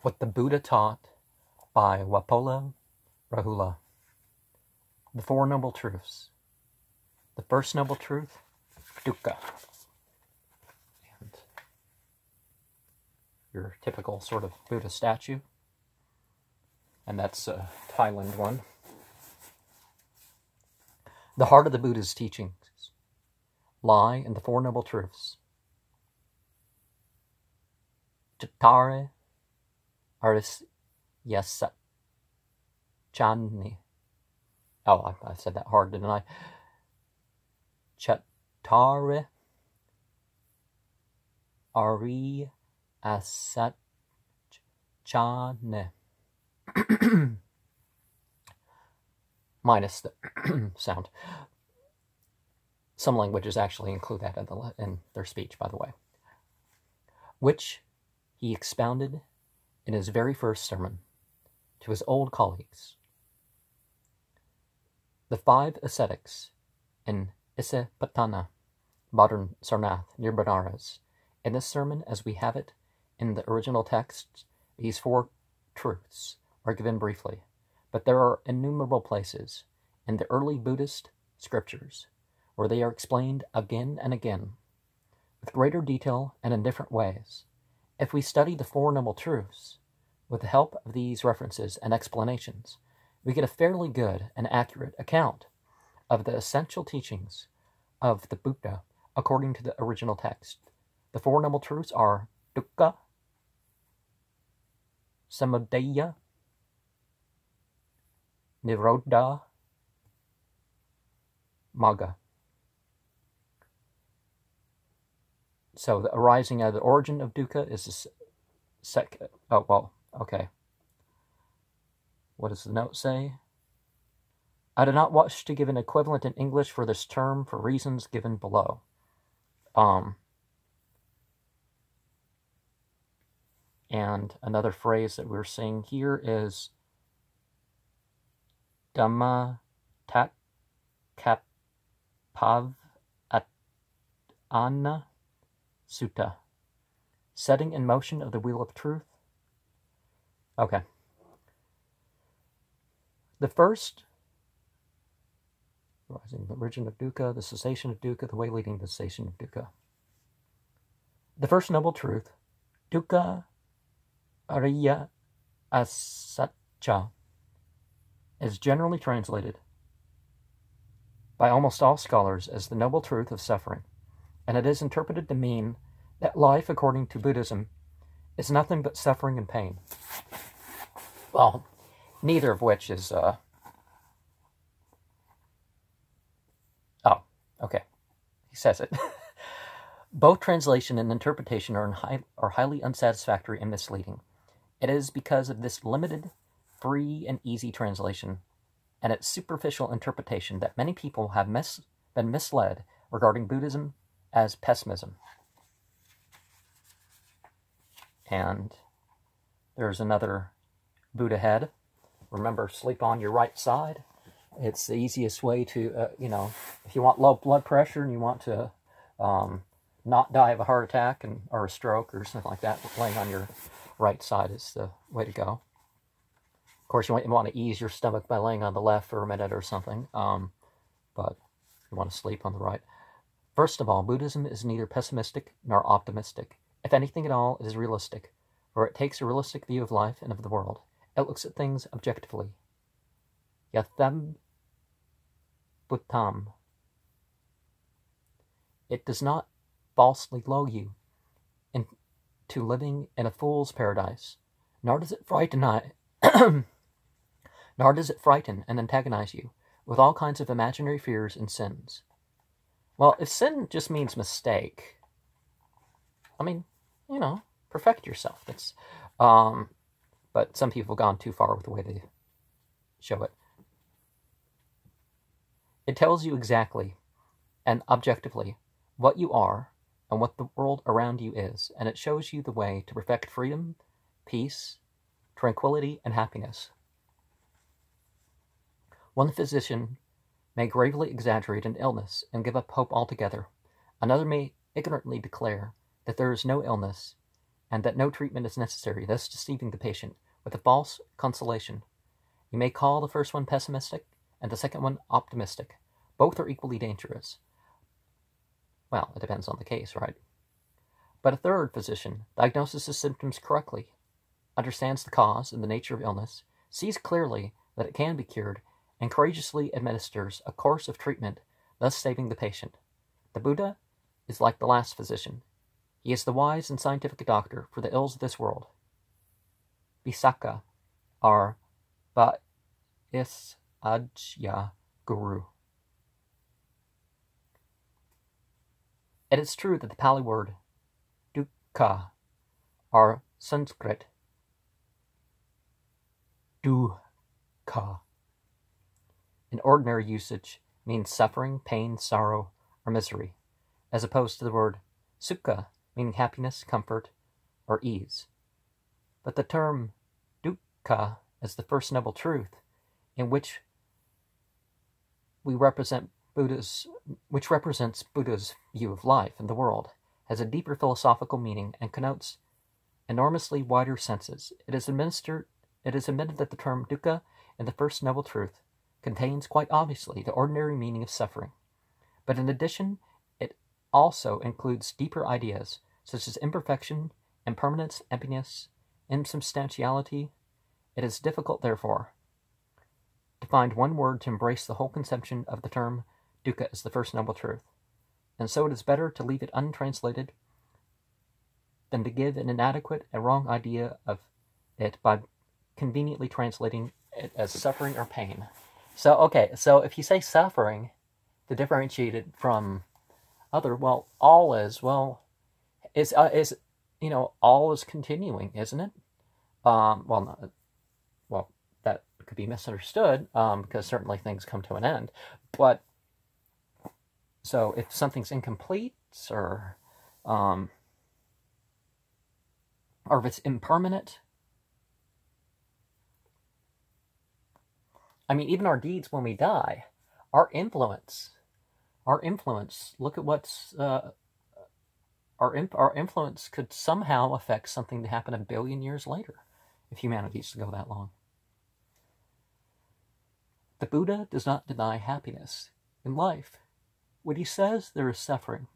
What the Buddha Taught by Walpola Rahula. The Four Noble Truths. The first noble truth, dukkha. And your typical sort of Buddha statue. And that's a Thailand one. The heart of the Buddha's teachings lie in the Four Noble Truths. Cattari Ariyasaccani. Oh, I said that hard, didn't I? Cattari Ariyasaccani. Minus the sound. Some languages actually include that in their speech, by the way. Which he expounded in his very first sermon to his old colleagues. The five ascetics in Isipatana, modern Sarnath, near Benares. In this sermon, as we have it in the original text, these four truths are given briefly, but there are innumerable places in the early Buddhist scriptures where they are explained again and again, with greater detail and in different ways. If we study the Four Noble Truths, with the help of these references and explanations, we get a fairly good and accurate account of the essential teachings of the Buddha according to the original text. The Four Noble Truths are dukkha, samudaya, nirodha, magga. So the arising out of the origin of dukkha is okay. What does the note say? I do not wish to give an equivalent in English for this term for reasons given below. And another phrase that we're seeing here is Dhamma tat kapav anna sutta. Setting in motion of the wheel of truth. Okay. The first, rising the origin of dukkha, the cessation of dukkha, the way leading to the cessation of dukkha. The first noble truth, dukkha ariyasaccani, is generally translated by almost all scholars as the noble truth of suffering, and it is interpreted to mean that life, according to Buddhism, is nothing but suffering and pain. Well, neither of which is, okay, he says it. Both translation and interpretation are highly unsatisfactory and misleading. It is because of this limited, free, and easy translation and its superficial interpretation that many people have been misled regarding Buddhism as pessimism. And there's another Buddha head. Remember, sleep on your right side. It's the easiest way to, if you want low blood pressure and you want to not die of a heart attack or a stroke or something like that, laying on your right side is the way to go. Of course, you want to ease your stomach by laying on the left for a minute or something, but you want to sleep on the right. First of all, Buddhism is neither pessimistic nor optimistic. If anything at all, it is realistic, for it takes a realistic view of life and of the world. It looks at things objectively. Yatham Bhuttam. It does not falsely lull you into living in a fool's paradise, nor does it frighten and antagonize you with all kinds of imaginary fears and sins. Well, if sin just means mistake, perfect yourself. That's, but some people have gone too far with the way they show it. It tells you exactly and objectively what you are and what the world around you is, and it shows you the way to perfect freedom, peace, tranquility, and happiness. One physician may gravely exaggerate an illness and give up hope altogether. Another may ignorantly declare that there is no illness and that no treatment is necessary, thus deceiving the patient with a false consolation. You may call the first one pessimistic and the second one optimistic. Both are equally dangerous. Well, it depends on the case, right? But a third physician diagnoses the symptoms correctly, understands the cause and the nature of illness, sees clearly that it can be cured, and courageously administers a course of treatment, thus saving the patient. The Buddha is like the last physician. He is the wise and scientific doctor for the ills of this world. Visakha, our Ba'isajya Guru. It is true that the Pali word dukkha, or Sanskrit dukkha, in ordinary usage means suffering, pain, sorrow, or misery, as opposed to the word sukha, meaning happiness, comfort, or ease. But the term dukkha as the first noble truth, in which represents Buddha's view of life and the world, has a deeper philosophical meaning and connotes enormously wider senses. It is admitted that the term dukkha in the first noble truth contains quite obviously the ordinary meaning of suffering, but in addition, it also includes deeper ideas such as imperfection, impermanence, emptiness, insubstantiality. It is difficult, therefore, to find one word to embrace the whole conception of the term dukkha as the first noble truth, and so it is better to leave it untranslated than to give an inadequate and wrong idea of it by conveniently translating it as suffering or pain. So if you say suffering to differentiate it from other, well, all is, all is continuing, isn't it? That could be misunderstood, because certainly things come to an end. But so if something's incomplete, or if it's impermanent, I mean, even our deeds when we die, our influence, look at what's, our influence could somehow affect something to happen 1 billion years later, if humanity is to go that long. The Buddha does not deny happiness in life. When he says there is suffering,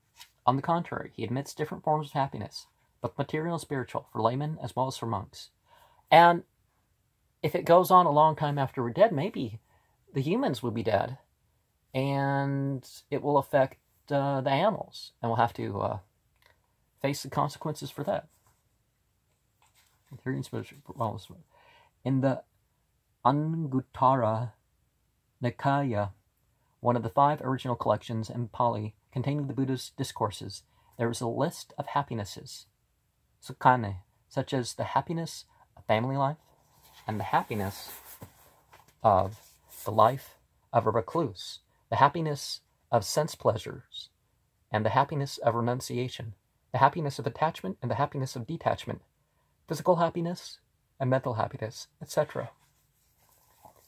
on the contrary, he admits different forms of happiness, both material and spiritual, for laymen as well as for monks. And if it goes on a long time after we're dead, maybe the humans will be dead, and it will affect the animals, and we'll have to face the consequences for that. In the Anguttara Nikaya, one of the 5 original collections in Pali containing the Buddha's discourses, there is a list of happinesses, sukhane, such as the happiness of family life, and the happiness of the life of a recluse, the happiness of sense pleasures, and the happiness of renunciation, the happiness of attachment and the happiness of detachment, physical happiness and mental happiness, etc.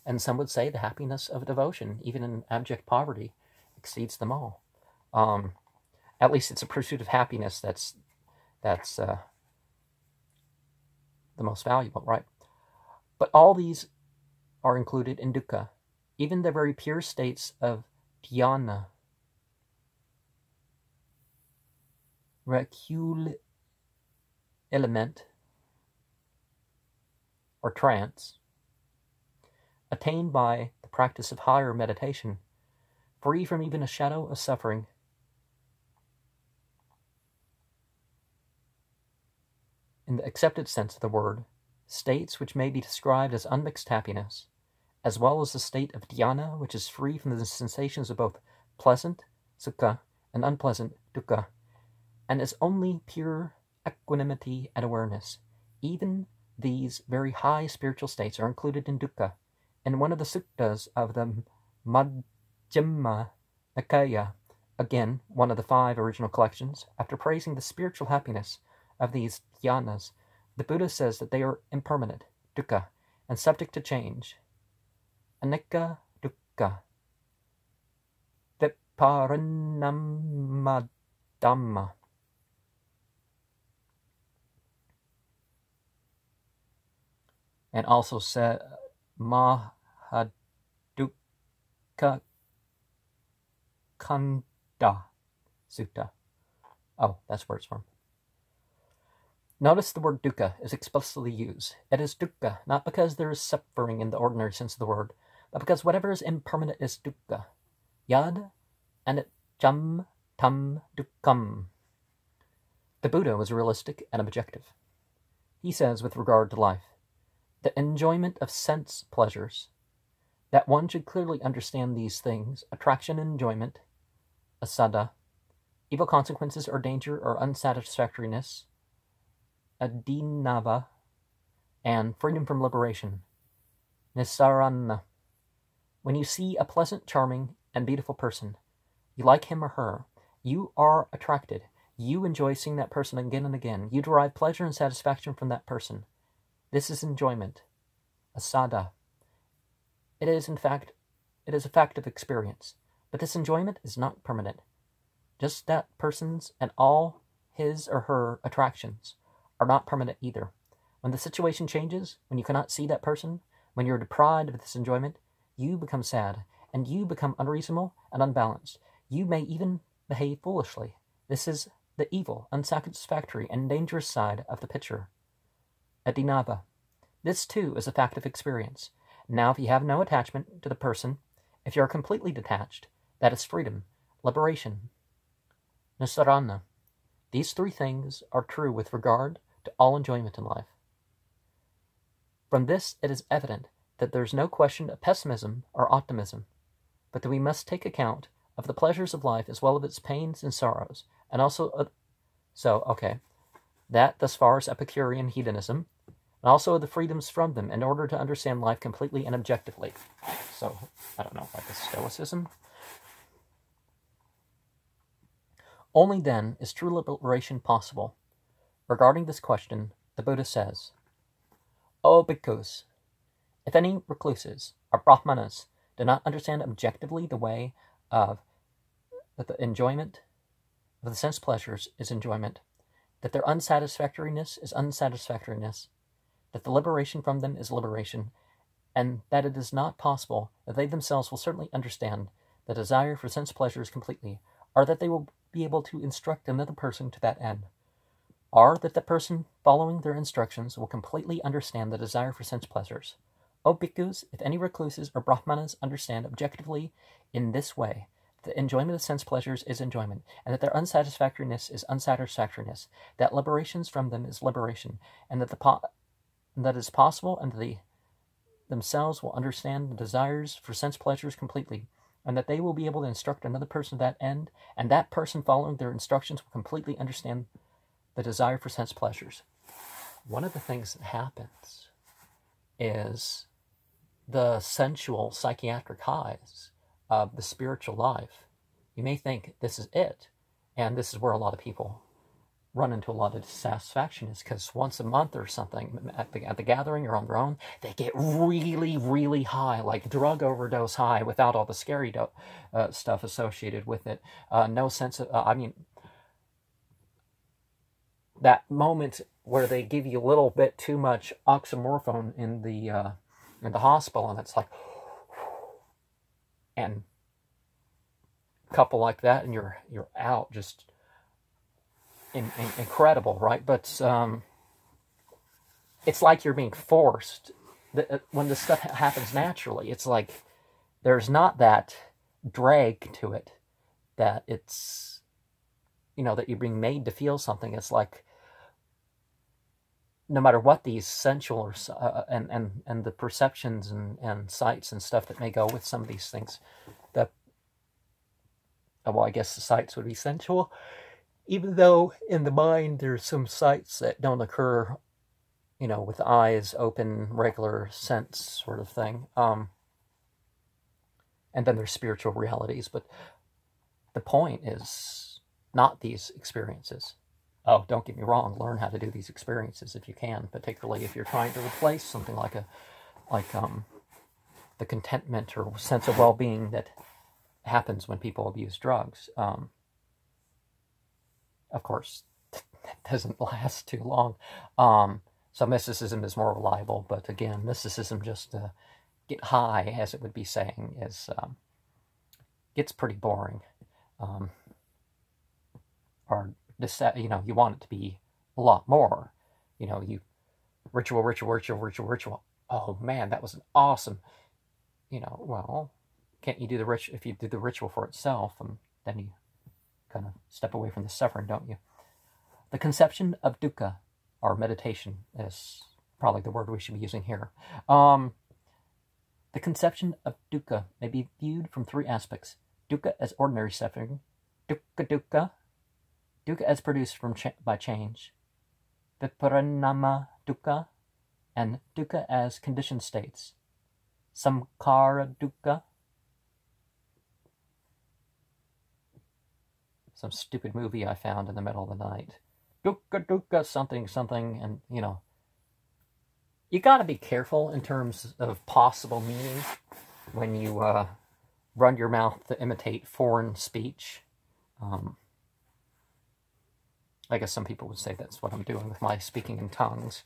And some would say the happiness of devotion, even in abject poverty, exceeds them all. At least it's a pursuit of happiness that's the most valuable, right? But all these are included in dukkha. Even the very pure states of dhyana, recueilment, or trance, attained by the practice of higher meditation, free from even a shadow of suffering, in the accepted sense of the word, states which may be described as unmixed happiness, as well as the state of dhyana, which is free from the sensations of both pleasant, sukha, and unpleasant, dukkha, and is only pure equanimity and awareness. Even these very high spiritual states are included in dukkha. In one of the suttas of the Majjhima Nikaya, again, one of the 5 original collections, after praising the spiritual happiness of these dhyanas, the Buddha says that they are impermanent, dukkha, and subject to change. Anicca dukkha, viparinamadhamma. and also said Mahadukkha Kanda Sutta. Oh, that's where it's from. Notice the word dukkha is explicitly used. It is dukkha, not because there is suffering in the ordinary sense of the word, but because whatever is impermanent is dukkha. Yad and cham tam dukkham. The Buddha was realistic and objective. He says with regard to life, the enjoyment of sense pleasures, that one should clearly understand these things, attraction and enjoyment, asada, evil consequences or danger or unsatisfactoriness, adinava, and freedom from liberation, nisarana. When you see a pleasant, charming, and beautiful person, you like him or her, you are attracted, you enjoy seeing that person again and again, you derive pleasure and satisfaction from that person. This is enjoyment, asada. It is a fact of experience, but this enjoyment is not permanent. Just that person's and all his or her attractions are not permanent either. When the situation changes, when you cannot see that person, when you are deprived of this enjoyment, you become sad, and you become unreasonable and unbalanced. You may even behave foolishly. This is the evil, unsatisfactory, and dangerous side of the picture. Adinava. This too is a fact of experience. Now, if you have no attachment to the person, if you are completely detached, that is freedom, liberation. Nisarana. These three things are true with regard to all enjoyment in life. From this, it is evident that there is no question of pessimism or optimism, but that we must take account of the pleasures of life as well as its pains and sorrows, and also that thus far is Epicurean hedonism, and also the freedoms from them in order to understand life completely and objectively. So, I don't know, like a Stoicism? Only then is true liberation possible. Regarding this question, the Buddha says, O bhikkhus, if any recluses or brahmanas do not understand objectively the way of that the enjoyment of the sense pleasures is enjoyment, that their unsatisfactoriness is unsatisfactoriness, that the liberation from them is liberation, and that it is not possible that they themselves will certainly understand the desire for sense pleasures completely, or that they will be able to instruct another person to that end, or that the person following their instructions will completely understand the desire for sense pleasures. O bhikkhus, if any recluses or brahmanas understand objectively in this way, the enjoyment of sense pleasures is enjoyment, and that their unsatisfactoriness is unsatisfactoriness, that liberations from them is liberation, and that that is possible, and they themselves will understand the desires for sense pleasures completely, and that they will be able to instruct another person to that end, and that person following their instructions will completely understand the desire for sense pleasures. One of the things that happens is the sensual psychiatric highs of the spiritual life. You may think this is it, and this is where a lot of people run into a lot of dissatisfaction, is because once a month or something at the gathering or on their own, they get really, really high, like drug overdose high, without all the scary stuff associated with it. No sense of, that moment where they give you a little bit too much oxymorphone in the hospital, and it's like, and a couple like that, and you're out, just incredible, right? But it's like you're being forced. When this stuff happens naturally, it's like there's not that drag to it, that it's, that you're being made to feel something. It's like, no matter what these sensual and the perceptions and sights and stuff that may go with some of these things, I guess the sights would be sensual, even though in the mind there's some sights that don't occur, with eyes open, regular sense sort of thing. And then there's spiritual realities, but the point is not these experiences. Oh, don't get me wrong, learn how to do these experiences if you can, particularly if you're trying to replace something like the contentment or sense of well-being that happens when people abuse drugs. Of course, that doesn't last too long. So mysticism is more reliable, but again, mysticism just get high, as it would be saying, is gets pretty boring. Or this, you want it to be a lot more. You ritual. Oh man, that was an awesome. Well, can't you do the if you do the ritual for itself, and then you kind of step away from the suffering, don't you? The conception of dukkha, or meditation, is probably the word we should be using here. The conception of dukkha may be viewed from three aspects: dukkha as ordinary suffering, dukkha as produced by change, viparinama dukkha, and dukkha as conditioned states, samkhara dukkha. Some stupid movie I found in the middle of the night. Dukkha something, and you gotta be careful in terms of possible meaning when you run your mouth to imitate foreign speech. I guess some people would say that's what I'm doing with my speaking in tongues,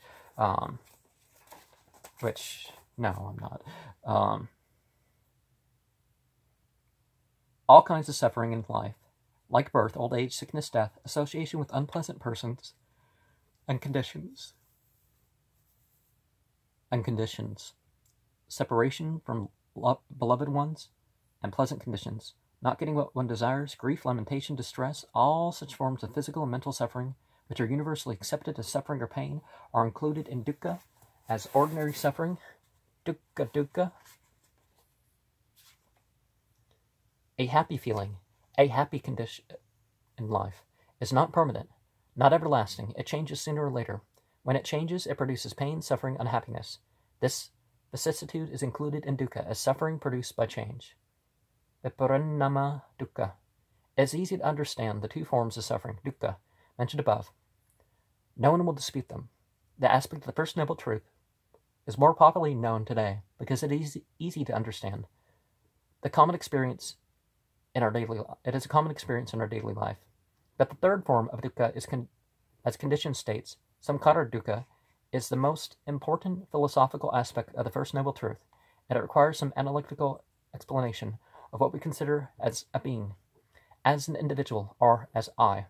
which, no, I'm not. All kinds of suffering in life, like birth, old age, sickness, death, association with unpleasant persons, and conditions, separation from beloved ones, and pleasant conditions, not getting what one desires, grief, lamentation, distress, all such forms of physical and mental suffering, which are universally accepted as suffering or pain, are included in dukkha as ordinary suffering. Dukkha. A happy feeling, a happy condition in life, is not permanent, not everlasting. It changes sooner or later. When it changes, it produces pain, suffering, unhappiness. This vicissitude is included in dukkha as suffering produced by change. Viparinama dukkha. It is easy to understand the two forms of suffering, dukkha, mentioned above. No one will dispute them. The aspect of the First Noble Truth is more popularly known today because it is easy to understand. It is a common experience in our daily life. But the third form of dukkha is as conditioned states. Samkhara dukkha is the most important philosophical aspect of the First Noble Truth, and it requires some analytical explanation of what we consider as a being, as an individual, or as I.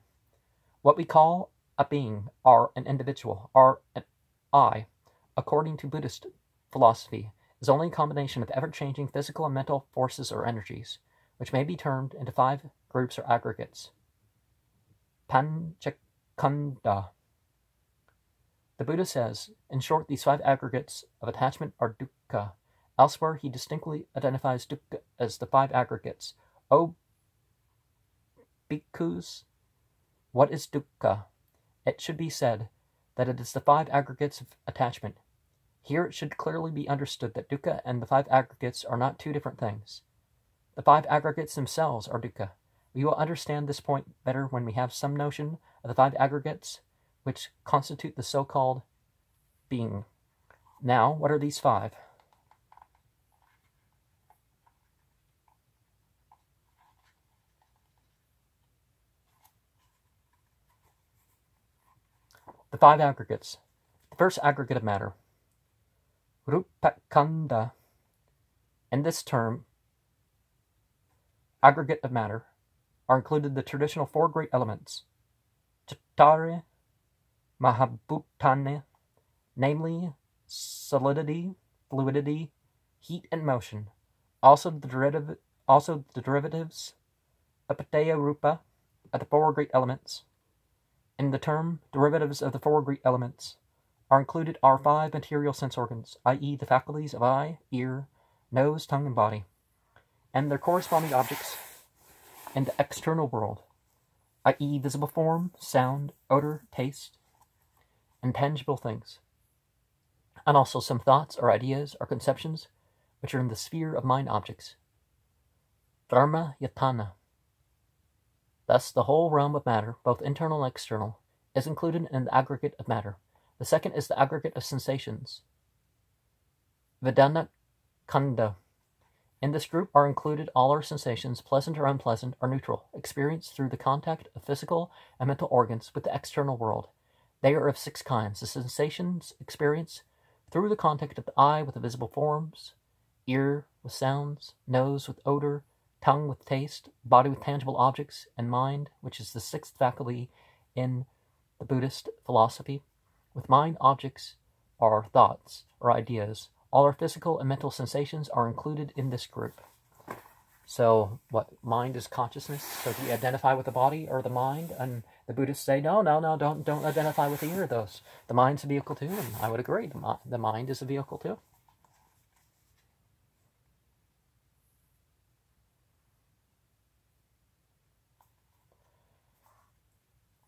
What we call a being, or an individual, or an I, according to Buddhist philosophy, is only a combination of ever-changing physical and mental forces or energies, which may be termed into 5 groups or aggregates. Panchakanda. The Buddha says, in short, these 5 aggregates of attachment are dukkha. Elsewhere, he distinctly identifies dukkha as the 5 aggregates. O bhikkhus, what is dukkha? It should be said that it is the 5 aggregates of attachment. Here it should clearly be understood that dukkha and the 5 aggregates are not 2 different things. The 5 aggregates themselves are dukkha. We will understand this point better when we have some notion of the 5 aggregates which constitute the so-called being. Now, what are these 5? The 5 aggregates. The first aggregate of matter, rupakanda. In this term, aggregate of matter, are included the traditional 4 great elements, Cattari Mahabhutani, namely solidity, fluidity, heat, and motion. Also the derivatives, Apataya Rupa, of the 4 great elements. In the term derivatives of the 4 great elements are included our 5 material sense organs, i.e. the faculties of eye, ear, nose, tongue, and body, and their corresponding objects in the external world, i.e. visible form, sound, odor, taste, and tangible things, and also some thoughts or ideas or conceptions which are in the sphere of mind objects. Dharma yatana. Thus, the whole realm of matter, both internal and external, is included in the aggregate of matter. The second is the aggregate of sensations, Vedana Kanda. In this group are included all our sensations, pleasant or unpleasant or neutral, experienced through the contact of physical and mental organs with the external world. They are of 6 kinds. The sensations experienced through the contact of the eye with the visible forms, ear with sounds, nose with odor, tongue with taste, body with tangible objects, and mind, which is the 6th faculty in the Buddhist philosophy. With mind, objects are thoughts or ideas. All our physical and mental sensations are included in this group. So, what? Mind is consciousness. So, do you identify with the body or the mind? And the Buddhists say, no, don't identify with either of those. The mind's a vehicle too, and I would agree. The mind is a vehicle too.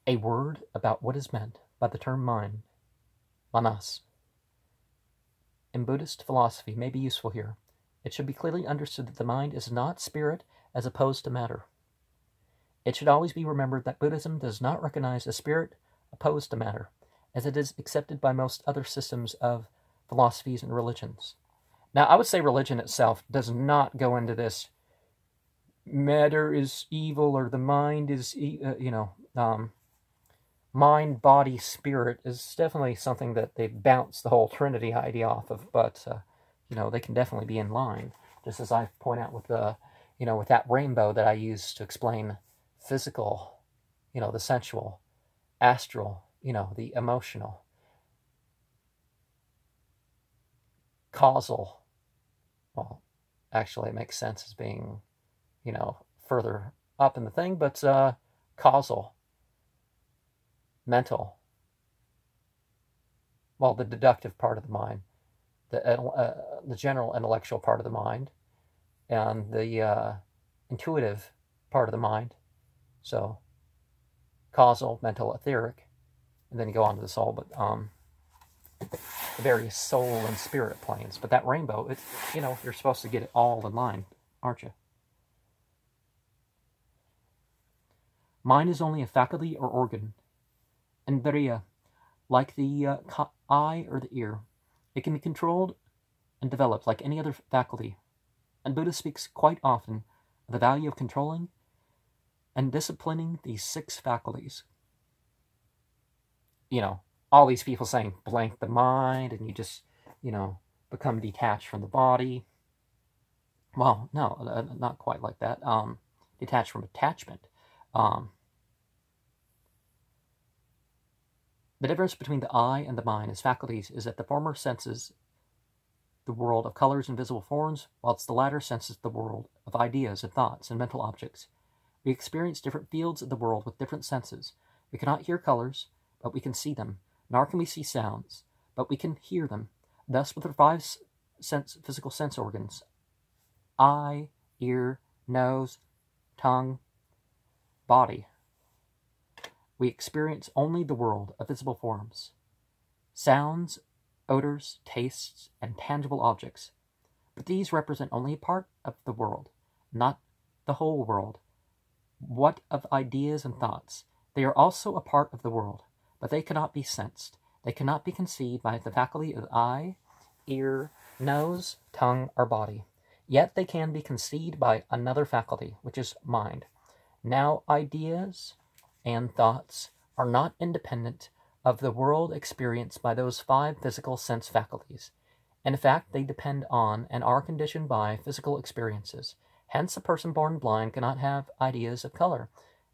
A word about what is meant by the term mind, manas, in Buddhist philosophy may be useful here. It should be clearly understood that the mind is not spirit as opposed to matter. It should always be remembered that Buddhism does not recognize a spirit opposed to matter, as it is accepted by most other systems of philosophies and religions. Now, I would say religion itself does not go into this matter is evil or the mind is, mind, body, spirit is definitely something that they bounce the whole Trinity idea off of, but they can definitely be in line. Just as I point out with the, with that rainbow that I use to explain physical, the sensual, astral, the emotional, causal. Well, actually, it makes sense as being, further up in the thing, but causal, mental. Well, the deductive part of the mind, the general intellectual part of the mind, and the intuitive part of the mind. So, causal, mental, etheric, and then you go on to the soul, but the various soul and spirit planes. But that rainbow, it's, you're supposed to get it all in line, aren't you? Mind is only a faculty or organ. Indriya, like the eye or the ear, it can be controlled and developed like any other faculty. And Buddha speaks quite often of the value of controlling and disciplining these 6 faculties. All these people saying blank the mind and you just, become detached from the body. Well, no, not quite like that. Detached from attachment. The difference between the eye and the mind as faculties is that the former senses the world of colors and visible forms, whilst the latter senses the world of ideas and thoughts and mental objects. We experience different fields of the world with different senses. We cannot hear colors, but we can see them, nor can we see sounds, but we can hear them. Thus, with our 5 physical sense organs, eye, ear, nose, tongue, body, we experience only the world of visible forms, sounds, odors, tastes, and tangible objects. But these represent only a part of the world, not the whole world. What of ideas and thoughts? They are also a part of the world, but they cannot be sensed. They cannot be conceived by the faculty of eye, ear, nose, tongue, or body. Yet they can be conceived by another faculty, which is mind. Now, ideas and thoughts are not independent of the world experienced by those 5 physical sense faculties. In fact, they depend on and are conditioned by physical experiences. Hence, a person born blind cannot have ideas of color,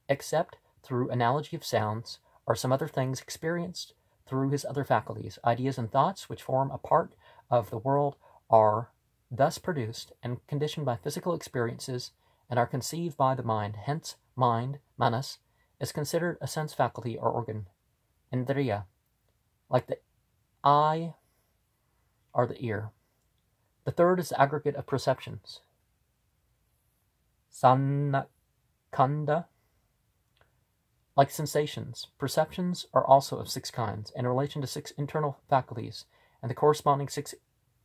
except through analogy of sounds or some other things experienced through his other faculties. Ideas and thoughts, which form a part of the world, are thus produced and conditioned by physical experiences and are conceived by the mind. Hence, mind, manas, is considered a sense faculty or organ. Indriya, like the eye or the ear. The third is the aggregate of perceptions. Sankhanda, like sensations. Perceptions are also of 6 kinds, in relation to 6 internal faculties, and the corresponding 6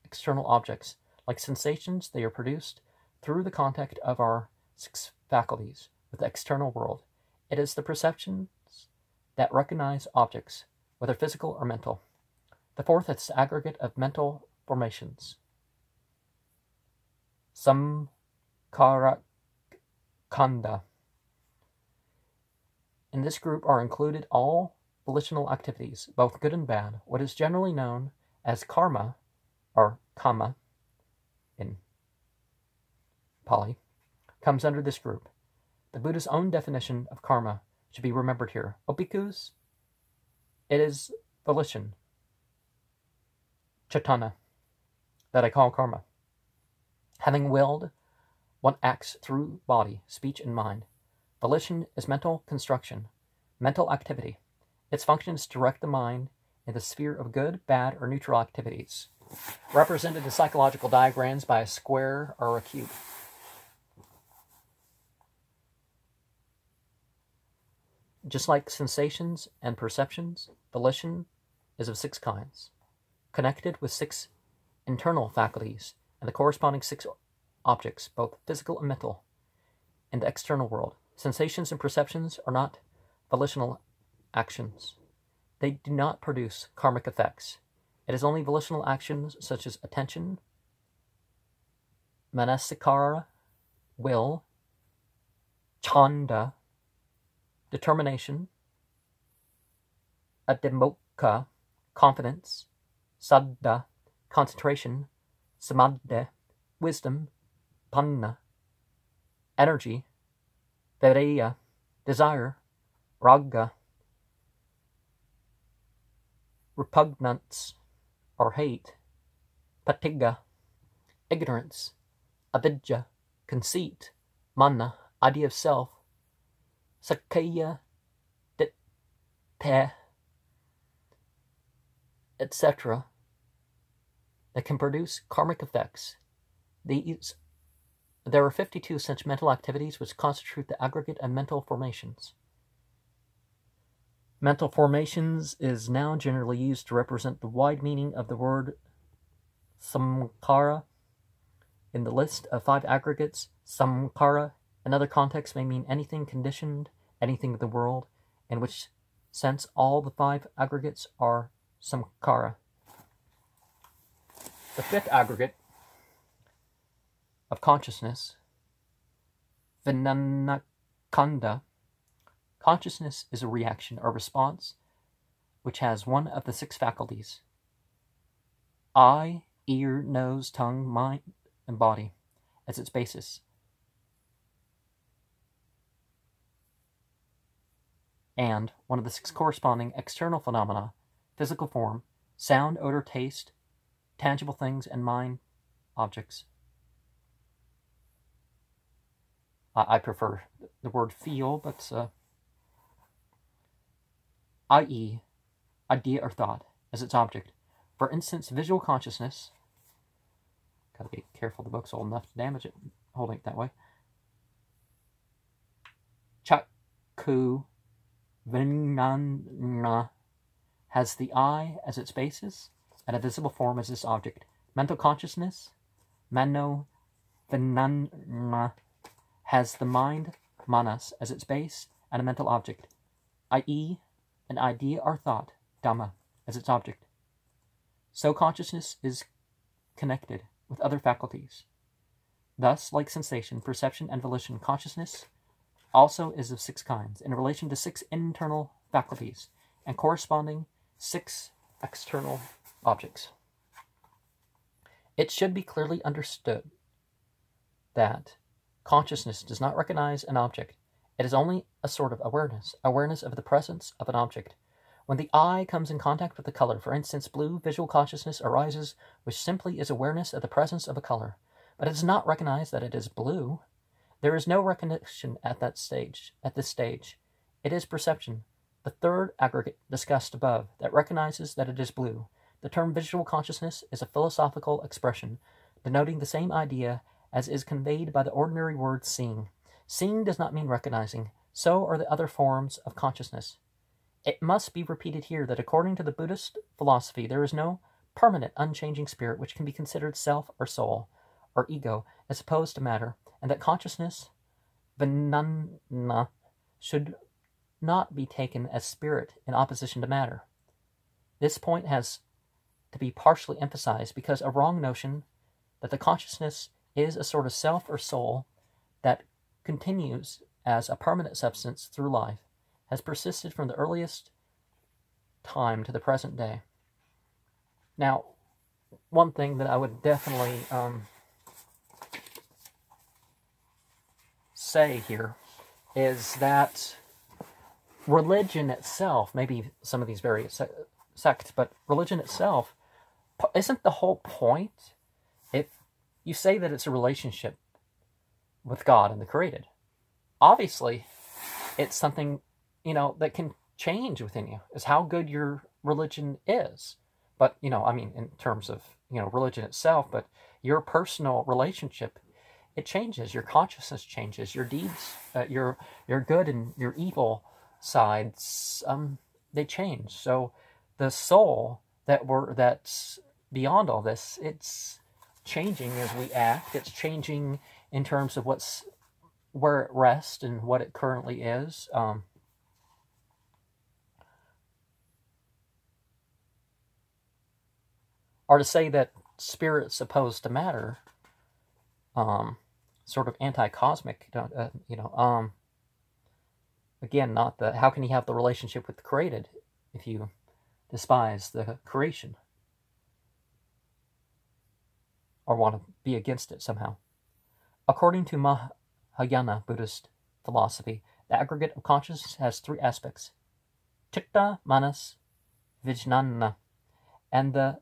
external objects. Like sensations, they are produced through the contact of our 6 faculties with the external world. It is the perceptions that recognize objects, whether physical or mental. The fourth is the aggregate of mental formations. Samkarakanda. In this group are included all volitional activities, both good and bad. What is generally known as karma, or kama in Pali, comes under this group. The Buddha's own definition of karma should be remembered here. Bhikkhus, it is volition, cetana, that I call karma. Having willed, one acts through body, speech, and mind. Volition is mental construction, mental activity. Its function is to direct the mind in the sphere of good, bad, or neutral activities, represented in psychological diagrams by a square or a cube. Just like sensations and perceptions, volition is of 6 kinds, connected with 6 internal faculties and the corresponding 6 objects, both physical and mental, in the external world. Sensations and perceptions are not volitional actions. They do not produce karmic effects. It is only volitional actions such as attention, manasikara, will, chanda, determination, adhimokkha, confidence, saddha, concentration, samadhi, wisdom, panna, energy, virya, desire, raga, repugnance or hate, patigha, ignorance, avidya, conceit, mana, idea of self, sakaya, ditte, etc., that can produce karmic effects. There are 52 such mental activities which constitute the aggregate of mental formations. Mental formations is now generally used to represent the wide meaning of the word samkara. In the list of 5 aggregates, samkara in other contexts may mean anything conditioned, anything of the world, in which sense all the 5 aggregates are samkara. The 5th aggregate of consciousness, vinanakanda. Consciousness is a reaction or response which has one of the 6 faculties: eye, ear, nose, tongue, mind, and body as its basis. And one of the 6 corresponding external phenomena: physical form, sound, odor, taste, tangible things, and mind objects. I prefer the word feel, but i.e., idea or thought as its object. For instance, visual consciousness, gotta be careful the book's old enough to damage it, holding it that way. Chakku Vijnana has the eye as its basis and a visible form as its object. Mental consciousness, Mano Vijnana, has the mind, manas, as its base and a mental object, i.e., an idea or thought, Dhamma, as its object. So consciousness is connected with other faculties. Thus, like sensation, perception, and volition, consciousness also is of 6 kinds, in relation to 6 internal faculties, and corresponding 6 external objects. It should be clearly understood that consciousness does not recognize an object. It is only a sort of awareness of the presence of an object. When the eye comes in contact with the color, for instance, blue, visual consciousness arises, which simply is awareness of the presence of a color, but it does not recognize that it is blue. There is no recognition at this stage. It is perception, the 3rd aggregate discussed above, that recognizes that it is blue. The term visual consciousness is a philosophical expression, denoting the same idea as is conveyed by the ordinary word seeing. Seeing does not mean recognizing. So are the other forms of consciousness. It must be repeated here that according to the Buddhist philosophy, there is no permanent, unchanging spirit which can be considered self or soul or ego as opposed to matter, and that consciousness, vijnana, should not be taken as spirit in opposition to matter. This point has to be partially emphasized because a wrong notion that the consciousness is a sort of self or soul that continues as a permanent substance through life has persisted from the earliest time to the present day. Now, one thing that I would definitely say here is that religion itself, maybe some of these various sects, but religion itself, isn't the whole point? If you say that it's a relationship with God and the created, obviously it's something, that can change within you, is how good your religion is. But, I mean, in terms of, religion itself, but your personal relationship, it changes. Your consciousness changes. Your deeds, your good and your evil sides, they change. So the soul that's beyond all this, it's changing as we act. It's changing in terms of where it rests and what it currently is. Or to say that spirit's opposed to matter, sort of anti-cosmic, again, not the, how can you have the relationship with the created if you despise the creation? Or want to be against it somehow. According to Mahayana Buddhist philosophy, the aggregate of consciousness has three aspects: chitta, manas, vijnana, and the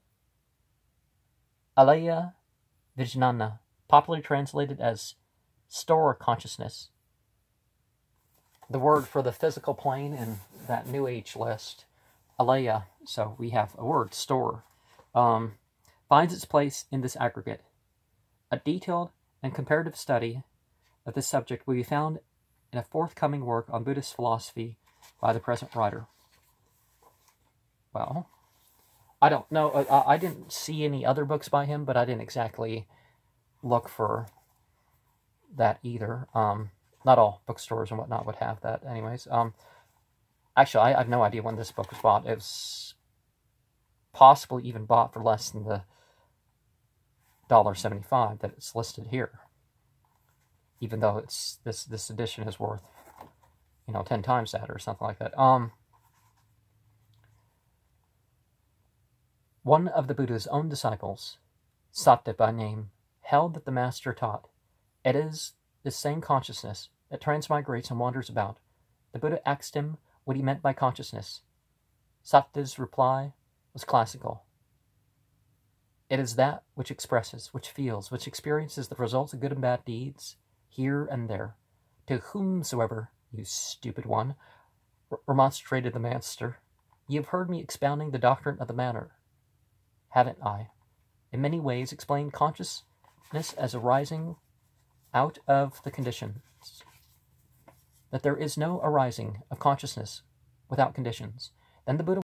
alaya vijnana, popularly translated as store consciousness. The word for the physical plane in that New Age list, alaya, so we have a word, store, finds its place in this aggregate. A detailed and comparative study of this subject will be found in a forthcoming work on Buddhist philosophy by the present writer. Well, I don't know. I didn't see any other books by him, but I didn't exactly look for that either. Not all bookstores and whatnot would have that anyways. Actually, I have no idea when this book was bought. It was possibly even bought for less than the $1.75 that it's listed here. Even though it's this edition is worth, 10 times that or something like that. One of the Buddha's own disciples, Satta by name, held that the master taught, it is this same consciousness that transmigrates and wanders about. The Buddha asked him what he meant by consciousness. Satta's reply was classical. It is that which expresses, which feels, which experiences the results of good and bad deeds, here and there. To whomsoever, you stupid one, remonstrated the master, you have heard me expounding the doctrine of the matter. Haven't I, in many ways, explained consciousness as arising out of the conditions? That there is no arising of consciousness without conditions. Then the Buddha